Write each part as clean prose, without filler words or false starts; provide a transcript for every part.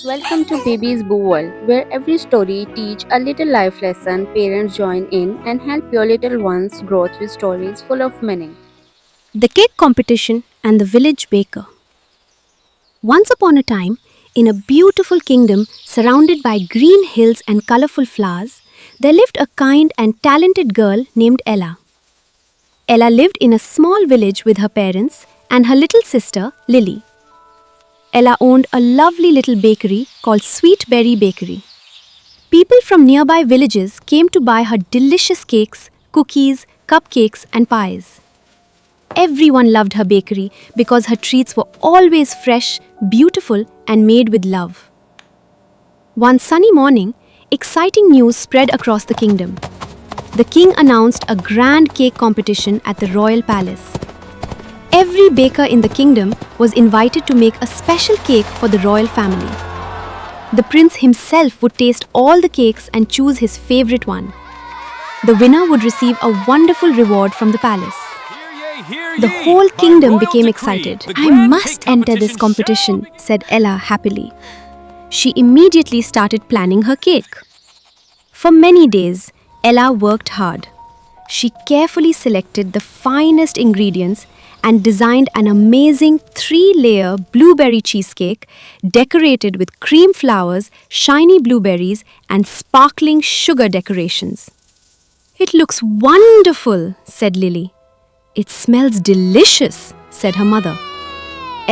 Welcome to Baby's Boo World, where every story teach a little life lesson. Parents join in and help your little ones grow through stories full of meaning. The Cake Competition and the Village Baker. Once upon a time, in a beautiful kingdom surrounded by green hills and colorful flowers, there lived a kind and talented girl named Ella. Ella lived in a small village with her parents and her little sister, Lily. Ella owned a lovely little bakery called Sweet Berry Bakery. People from nearby villages came to buy her delicious cakes, cookies, cupcakes, and pies. Everyone loved her bakery because her treats were always fresh, beautiful, and made with love. One sunny morning, exciting news spread across the kingdom. The king announced a grand cake competition at the royal palace. Every baker in the kingdom was invited to make a special cake for the royal family. The prince himself would taste all the cakes and choose his favorite one. The winner would receive a wonderful reward from the palace. The whole kingdom became excited. "I must enter this competition," said Ella happily. She immediately started planning her cake. For many days, Ella worked hard. She carefully selected the finest ingredients and designed an amazing 3-layer blueberry cheesecake decorated with cream flowers, shiny blueberries, and sparkling sugar decorations. "It looks wonderful," said Lily. "It smells delicious," said her mother.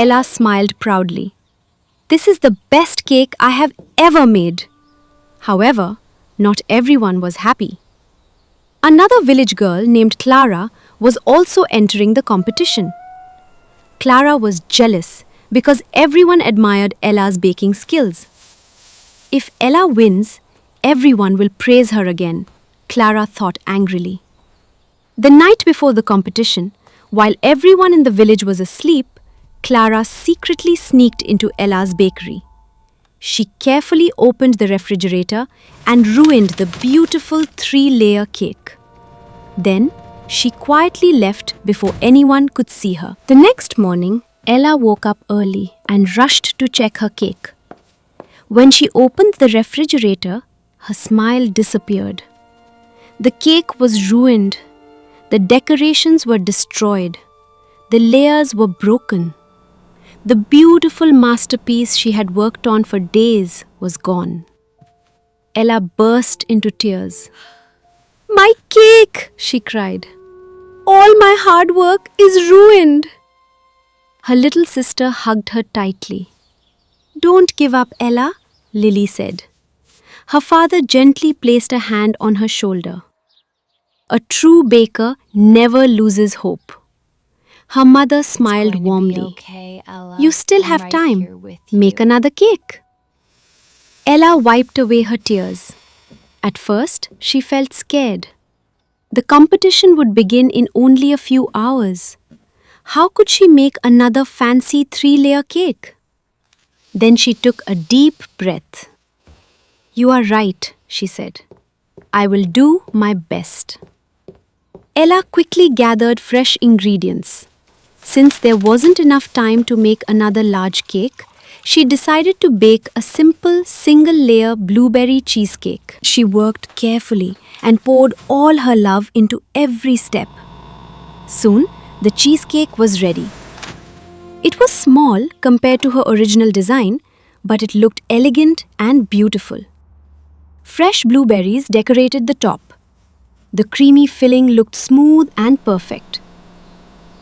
Ella smiled proudly. "This is the best cake I have ever made." However, not everyone was happy. Another village girl named Clara was also entering the competition. Clara was jealous because everyone admired Ella's baking skills. "If Ella wins, everyone will praise her again," Clara thought angrily. The night before the competition, while everyone in the village was asleep, Clara secretly sneaked into Ella's bakery. She carefully opened the refrigerator and ruined the beautiful 3-layer cake. Then, she quietly left before anyone could see her. The next morning, Ella woke up early and rushed to check her cake. When she opened the refrigerator, her smile disappeared. The cake was ruined. The decorations were destroyed. The layers were broken. The beautiful masterpiece she had worked on for days was gone. Ella burst into tears. "My cake!" she cried. "All my hard work is ruined." Her little sister hugged her tightly. "Don't give up, Ella," Lily said. Her father gently placed a hand on her shoulder. "A true baker never loses hope." Her mother smiled warmly. "You still have time. Make another cake." Ella wiped away her tears. At first, she felt scared. The competition would begin in only a few hours. How could she make another fancy 3-layer cake? Then she took a deep breath. "You are right," she said. "I will do my best." Ella quickly gathered fresh ingredients. Since there wasn't enough time to make another large cake, she decided to bake a simple single-layer blueberry cheesecake. She worked carefully and poured all her love into every step. Soon, the cheesecake was ready. It was small compared to her original design, but it looked elegant and beautiful. Fresh blueberries decorated the top. The creamy filling looked smooth and perfect.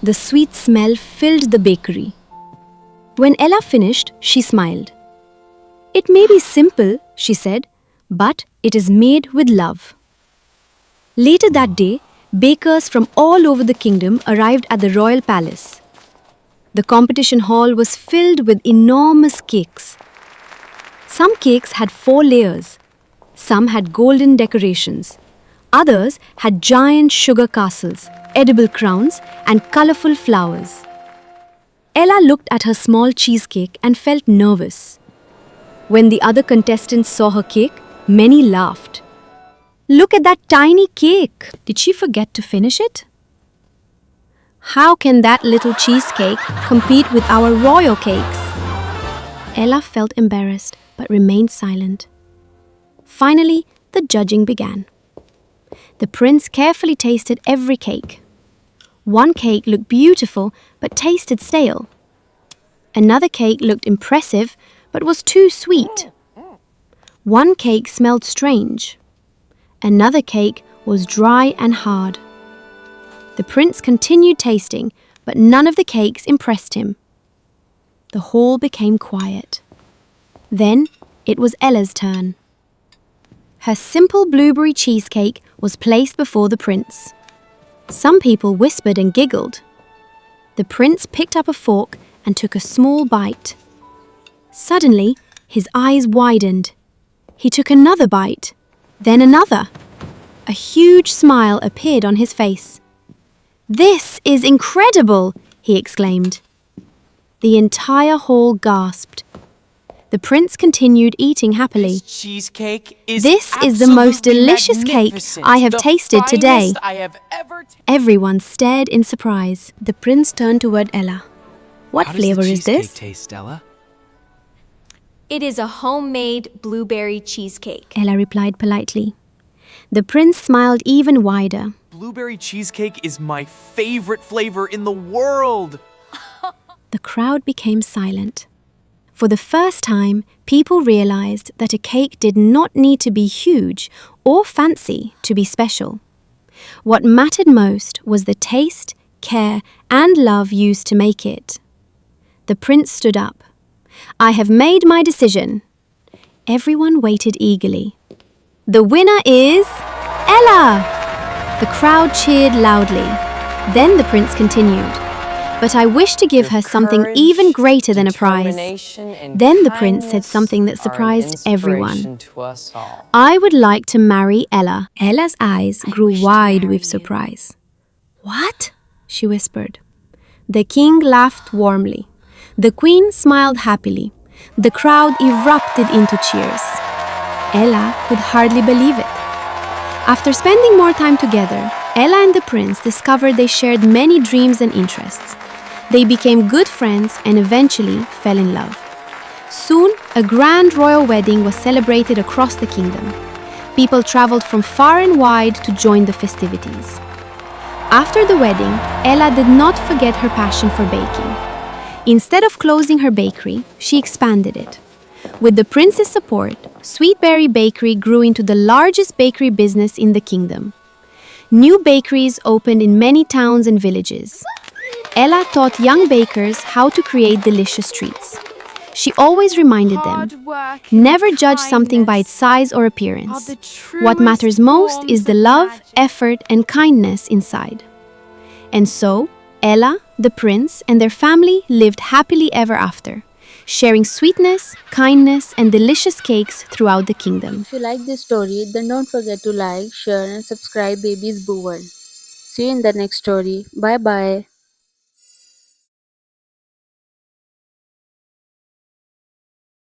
The sweet smell filled the bakery. When Ella finished, she smiled. "It may be simple," she said, "but it is made with love." Later that day, bakers from all over the kingdom arrived at the royal palace. The competition hall was filled with enormous cakes. Some cakes had 4 layers. Some had golden decorations. Others had giant sugar castles, edible crowns, and colorful flowers. Ella looked at her small cheesecake and felt nervous. When the other contestants saw her cake, many laughed. "Look at that tiny cake! Did she forget to finish it? How can that little cheesecake compete with our royal cakes?" Ella felt embarrassed. but remained silent. Finally, the judging began. The prince carefully tasted every cake. One cake looked beautiful but tasted stale. Another cake looked impressive but was too sweet. One cake smelled strange. Another cake was dry and hard. The prince continued tasting, but none of the cakes impressed him. The hall became quiet. Then it was Ella's turn. Her simple blueberry cheesecake was placed before the prince. Some people whispered and giggled. The prince picked up a fork and took a small bite. Suddenly, his eyes widened. He took another bite, then another. A huge smile appeared on his face. "This is incredible!" he exclaimed. The entire hall gasped. The prince continued eating happily. This cheesecake is "This is the most absolutely delicious cake magnificent. I have The tasted today." finest I have ever Everyone stared in surprise. The prince turned toward Ella. "What How does flavor the is cheesecake this?" taste, Ella? It is a homemade blueberry cheesecake. Ella replied politely. The prince smiled even wider. Blueberry cheesecake is my favorite flavor in the world. The crowd became silent. For the first time, people realized that a cake did not need to be huge or fancy to be special. What mattered most was the taste, care, and love used to make it. The prince stood up. "I have made my decision." Everyone waited eagerly. "The winner is Ella!" The crowd cheered loudly. Then the prince continued. "But I wish to give her something even greater than a prize." Then the prince said something that surprised everyone. "I would like to marry Ella." Ella's eyes grew wide with surprise. "What?" she whispered. The king laughed warmly. The queen smiled happily. The crowd erupted into cheers. Ella could hardly believe it. After spending more time together, Ella and the prince discovered they shared many dreams and interests. They became good friends and eventually fell in love. Soon, a grand royal wedding was celebrated across the kingdom. People traveled from far and wide to join the festivities. After the wedding, Ella did not forget her passion for baking. Instead of closing her bakery, she expanded it. With the prince's support, Sweetberry Bakery grew into the largest bakery business in the kingdom. New bakeries opened in many towns and villages. Ella taught young bakers how to create delicious treats. She always reminded them, never judge something by its size or appearance. What matters most is the love, effort, and kindness inside. And so, Ella, the prince, and their family lived happily ever after, sharing sweetness, kindness, and delicious cakes throughout the kingdom. If you like this story, then don't forget to like, share, and subscribe Baby's Boo World. See you in the next story. Bye bye.